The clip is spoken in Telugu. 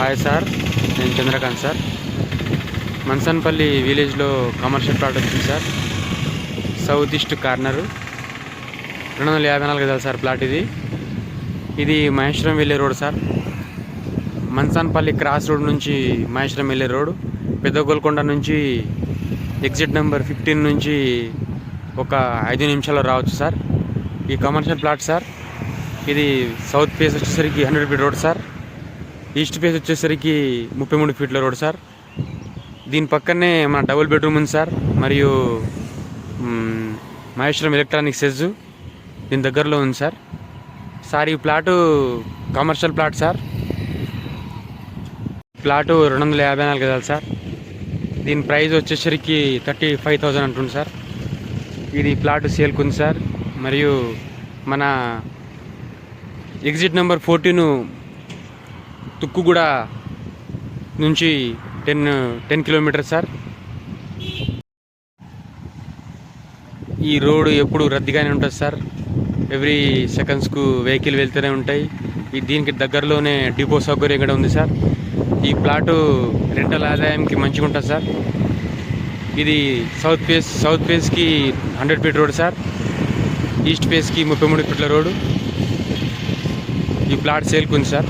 హాయ్ సార్, నేను చంద్రకాంత్ సార్. మన్సన్పల్లి విలేజ్లో కమర్షియల్ ప్లాట్ వచ్చింది సార్. సౌత్ ఈస్ట్ కార్నరు 254 గజాలు సార్ ప్లాట్. ఇది మహేశ్వరం వెళ్ళే road sir. Mansanpally cross road నుంచి మహేశ్వరం వెళ్ళే రోడ్. పెద్ద గోల్కొండ నుంచి ఎగ్జిట్ నెంబర్ 15 నుంచి ఒక 5 నిమిషాల్లో రావచ్చు సార్. ఈ కమర్షియల్ ప్లాట్ సార్. ఇది సౌత్ ఫేస్ వచ్చేసరికి 100 feet road sir. East face వచ్చేసరికి 33 ఫీట్ల రోడ్ సార్. దీని పక్కనే మన డబుల్ బెడ్రూమ్ ఉంది సార్. మరియు మహేశ్వరం ఎలక్ట్రానిక్స్ సెజ్ దీని దగ్గరలో ఉంది సార్. ఈ plot commercial plot sir. Plot 254 గజాలు సార్. దీని ప్రైస్ వచ్చేసరికి 35,000 అంటుంది సార్. ఇది ప్లాట్ సేల్కి ఉంది సార్. మరియు మన ఎగ్జిట్ నెంబర్ 14 తుక్కుగూడ నుంచి 10 కిలోమీటర్ సార్. ఈ రోడ్ ఎప్పుడు రద్దీగానే ఉంటుంది సార్. ఎవ్రీ సెకండ్స్కు వెహికల్ వెళ్తూనే ఉంటాయి. దీనికి దగ్గరలోనే డిపో సౌకర్యం కూడా ఉంది సార్. ఈ ప్లాటు రెంటల్ ఆదాయంకి మంచిగా ఉంటుంది సార్. ఇది సౌత్ ఫేస్కి 100 ఫీట్ రోడ్ సార్. ఈస్ట్ ఫేస్కి 33 ఫీట్ల రోడ్డు. ఈ ప్లాట్ సేల్కి ఉంది సార్.